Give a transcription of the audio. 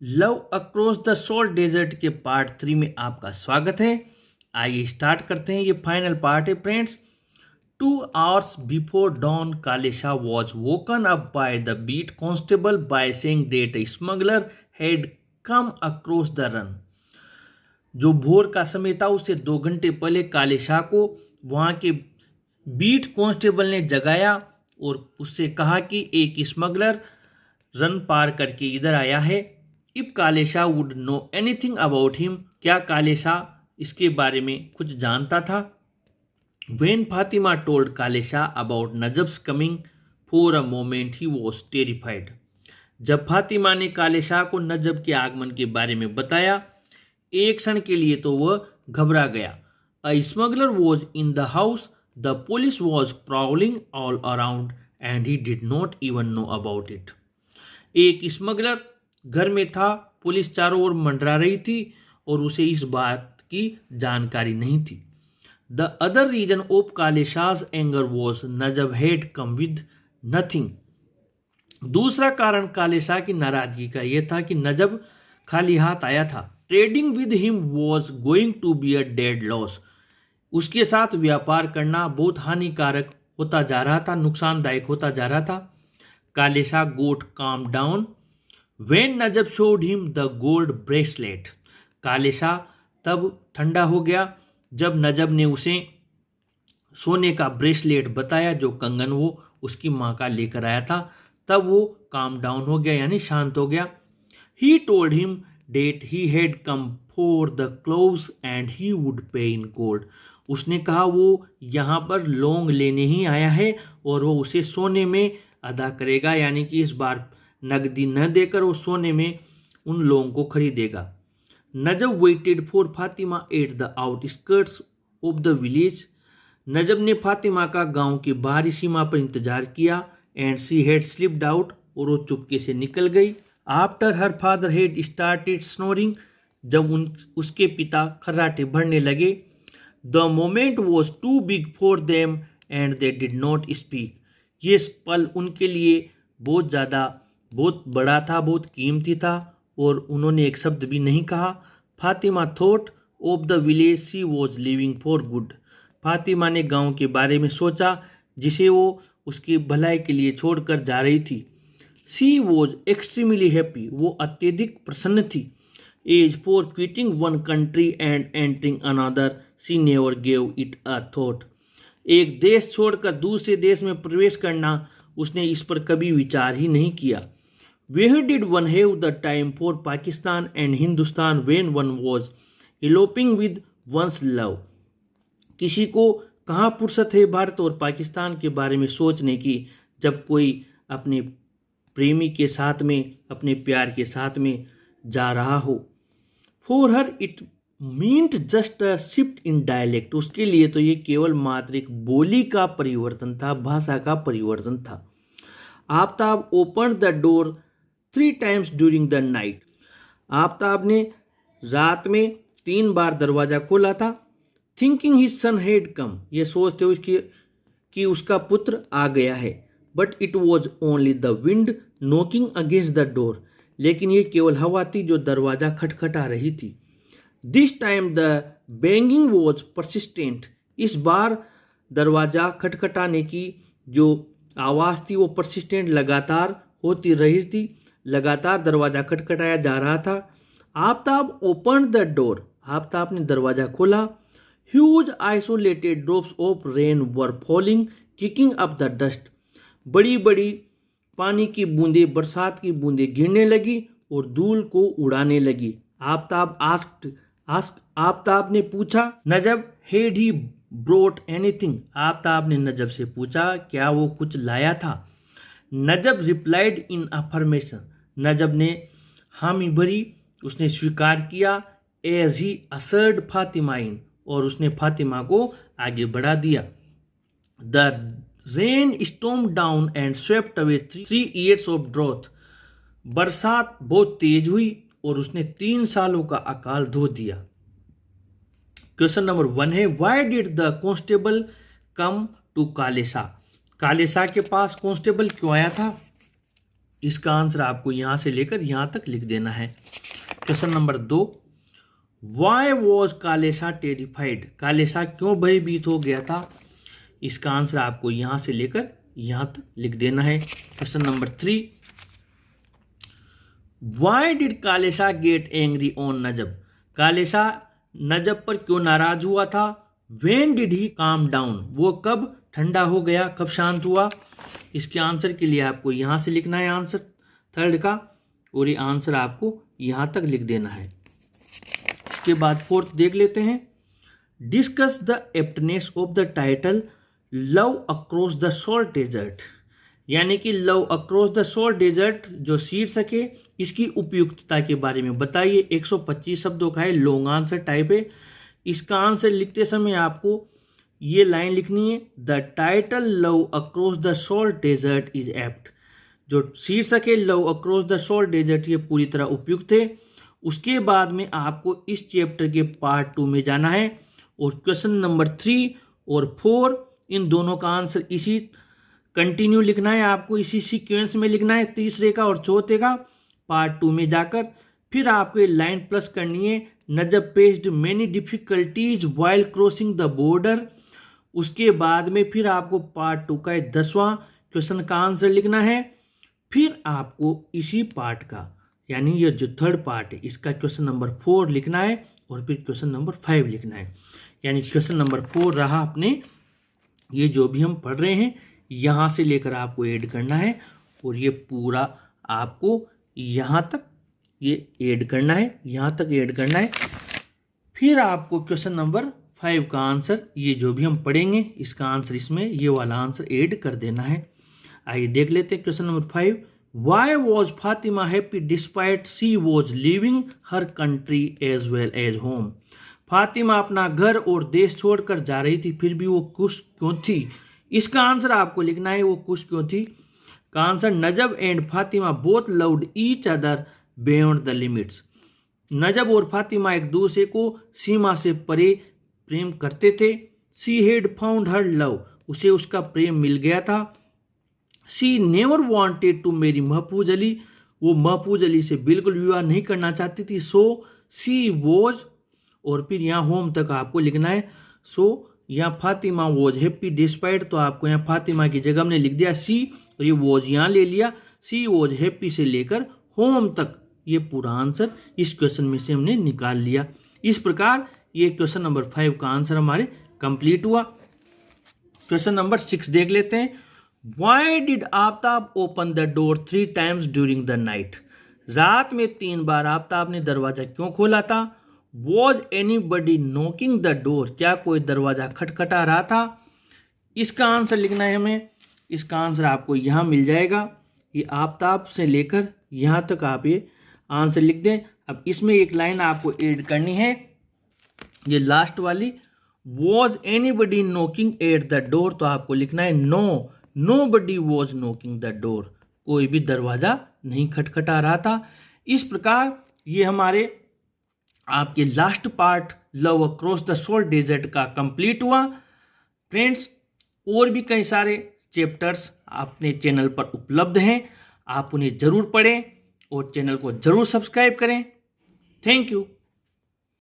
Love across the salt desert के part 3 में आपका स्वागत है। आइए स्टार्ट करते हैं। ये फाइनल पार्ट है friends. 2 hours before dawn, Kalesha was woken up by the beat constable by saying that a smuggler had come across the Rann. जो भोर का समय था उससे 2 घंटे पहले कालेशा को वहां के बीट कांस्टेबल ने जगाया और उससे कहा कि एक स्मगलर रन पार करके इधर आया है। If Kalesha would know anything about him, क्या कालेशा इसके बारे में कुछ जानता था? When Fatima told Kalesha about Najab's coming, for a moment he was terrified. जब फातिमा ने कालेशा को नजब के आगमन के बारे में बताया, एक क्षण के लिए तो वह घबरा गया। A smuggler was in the house, the police was prowling all around and he did not even know about it. एक स्मगलर घर में था, पुलिस चारों ओर मंडरा रही थी और उसे इस बात की जानकारी नहीं थी। The other reason of Kalesha's anger was Najab had come with nothing. दूसरा कारण कालेशा की नाराजगी का यह था कि नजब खाली हाथ आया था। Trading with him was going to be a dead loss. उसके साथ व्यापार करना बहुत हानिकारक होता जा रहा था, नुकसानदायक होता जा रहा था। Kalesha got calm down when Najab showed him the gold bracelet. Kalesha तब ठंडा हो गया जब नजब ने उसे सोने का ब्रेसलेट बताया, जो कंगन वो उसकी माँ का लेकर आया था। तब वो काम डाउन हो गया, यानी शांत हो गया। He told him that he had come for the cloves and he would pay in gold. उसने कहा वो यहाँ पर लौंग लेने ही आया है और वो उसे सोने में अदा करेगा, यानी कि इस बार नकदी न देकर वो सोने में उन लोगों को खरीदेगा। Najab waited for Fatima at the outskirts of the village. Najab ने फातिमा का गांव की बाहरी सीमा पर इंतजार किया। And she had slipped out, और वो चुपके से निकल गई। After her father had started snoring, जब उसके पिता खर्राटे भरने लगे। The moment was too big for them and they did not speak. ये पल उनके लिए बहुत बड़ा था, बहुत कीमती था, और उन्होंने एक शब्द भी नहीं कहा। Fatima thought of the village she was living for good. Fatima ने गांव के बारे में सोचा जिसे वो उसकी भलाई के लिए छोड़कर जा रही थी। शी वॉज एक्सट्रीमली हैप्पी, वो अत्यधिक प्रसन्न थी। As for quitting one country and entering another she never gave it a thought. एक देश छोड़कर दूसरे देश में प्रवेश करना उसने इस पर कभी विचार ही नहीं किया। Where did one have the time for Pakistan and Hindustan when one was eloping with one's love? किसी को कहाँ फुर्सत है भारत और पाकिस्तान के बारे में सोचने की, जब कोई अपने प्रेमी के साथ में, अपने प्यार के साथ में जा रहा हो। For her it meant just a shift in dialect. उसके लिए तो ये केवल मात्र एक बोली का परिवर्तन था, भाषा का परिवर्तन था। Aftab open the door 3 times during the night. Aftab ने रात में 3 बार दरवाजा खोला था। Thinking his son had come, ये सोचते हुए कि उसका पुत्र आ गया है। But it was only the wind knocking against the door, लेकिन ये केवल हवा थी जो दरवाजा खटखटा रही थी। This time the banging was persistent. इस बार दरवाजा खटखटाने की जो आवाज़ थी वो परसिस्टेंट, लगातार होती रही थी। लगातार दरवाजा खटखटाया जा रहा था। Aftab open the door, Aftab ने दरवाजा खोला। Huge isolated drops of rain were falling kicking up the dust. बड़ी बड़ी पानी की बूंदें, बरसात की बूंदें गिरने लगी और धूल को उड़ाने लगी। आफ्ताब ने पूछा, Najab had he brought anything. Aftab ने नजब से पूछा क्या वो कुछ लाया था। नजब रिप्लाइड इन अफर्मेशन। नजब ने हामी भरी, उसने स्वीकार किया। As he ushered Fatima in, और उसने फातिमा को आगे बढ़ा दिया। The rain storm down and swept away 3 years of drought. बरसात बहुत तेज हुई और उसने 3 सालों का अकाल धो दिया। क्वेश्चन नंबर 1 है, why did the constable come to Kalesha? Kalesha के पास कांस्टेबल क्यों आया था? इसका आंसर आपको यहाँ से लेकर यहाँ तक लिख देना है। Question number 2, why was Kalesha terrified, Kalesha क्यों भयभीत हो गया था? इसका आंसर आपको यहाँ से लेकर यहाँ तक लिख देना है। Question number 3, why did Kalesha get angry on Najab, Kalesha Najab पर क्यों नाराज हुआ था? When did he calm down, वो कब ठंडा हो गया, कब शांत हुआ? इसके आंसर के लिए आपको यहाँ से लिखना है आंसर थर्ड का, और ये आंसर आपको यहाँ तक लिख देना है। इसके बाद फोर्थ देख लेते हैं। Discuss the aptness of the title love across the salt desert, यानी कि love across the salt desert जो शीर्षक है इसकी उपयुक्तता के बारे में बताइए। 125 शब्दों का है, लॉन्ग आंसर टाइप है। इसका आंसर लिखते समय आपको ये लाइन लिखनी है, the title love across the salt desert is apt, जो शीर्षक है love across the salt desert ये पूरी तरह उपयुक्त है। उसके बाद में आपको इस चैप्टर के पार्ट 2 में जाना है और क्वेश्चन नंबर 3 और 4 इन दोनों का आंसर इसी कंटिन्यू लिखना है, आपको इसी सीक्वेंस में लिखना है, तीसरे का और चौथे का पार्ट 2 में जाकर। फिर आपको ये लाइन प्लस करनी है, Najab faced many difficulties while crossing the border. उसके बाद में फिर आपको पार्ट 2 का 10वां क्वेश्चन का आंसर लिखना है। फिर आपको इसी पार्ट का यानी ये जो थर्ड पार्ट है इसका क्वेश्चन नंबर 4 लिखना है और फिर क्वेश्चन नंबर 5 लिखना है। यानी क्वेश्चन नंबर 4 रहा अपने ये जो भी हम पढ़ रहे हैं यहाँ से लेकर आपको ऐड करना है और ये पूरा आपको यहाँ तक ये ऐड करना है, यहाँ तक ऐड करना है। फिर आपको क्वेश्चन नंबर 5 का आंसर ये जो भी हम पढ़ेंगे इसका आंसर इसमें ये वाला आंसर ऐड कर देना है। आइए देख लेते हैं question number 5, why was Fatima happy despite she was living her country as well as home, Fatima अपना घर और देश छोड़कर जा रही थी फिर भी वो खुश क्यों थी? इसका आंसर आपको लिखना है वो खुश क्यों थी का answer, Najab and Fatima both loved each other beyond the limits, Najab और फातिमा एक दूसरे को सीमा से परे प्रेम करते थे। She had found her love, उसे उसका प्रेम मिल गया था। She never wanted to marry Mahfuz Ali, वो महफूज अली से बिल्कुल विवाह नहीं करना चाहती थी। सो शी वॉज, और फिर यहाँ होम तक आपको लिखना है। सो यहाँ फातिमा वॉज हैप्पी डिस्पाइट, तो आपको यहाँ फातिमा की जगह हमने लिख दिया सी और ये वॉज यहाँ ले लिया। सी वॉज हैप्पी से लेकर होम तक ये पूरा आंसर इस क्वेश्चन में से हमने निकाल लिया। इस प्रकार ये क्वेश्चन नंबर 5 का आंसर हमारे कंप्लीट हुआ। क्वेश्चन नंबर 6 देख लेते हैं। Why did Aftab open the door 3 times during the night, रात में 3 बार आफ्ताब ने दरवाजा क्यों खोला था? Was anybody knocking the door, क्या कोई दरवाजा खटखटा रहा था? इसका आंसर लिखना है हमें। इसका आंसर आपको यहाँ मिल जाएगा, ये आफ्ताब से लेकर यहाँ तक आप ये आंसर लिख दें। अब इसमें एक लाइन आपको ऐड करनी है, ये लास्ट वाली, was anybody knocking at the door, तो आपको लिखना है no, nobody was knocking the door, कोई भी दरवाजा नहीं खटखटा रहा था। इस प्रकार ये हमारे आपके last part love across the salt desert का कंप्लीट हुआ। फ्रेंड्स और भी कई सारे चैप्टर्स अपने चैनल पर उपलब्ध हैं, आप उन्हें जरूर पढ़ें और चैनल को जरूर सब्सक्राइब करें। Thank you.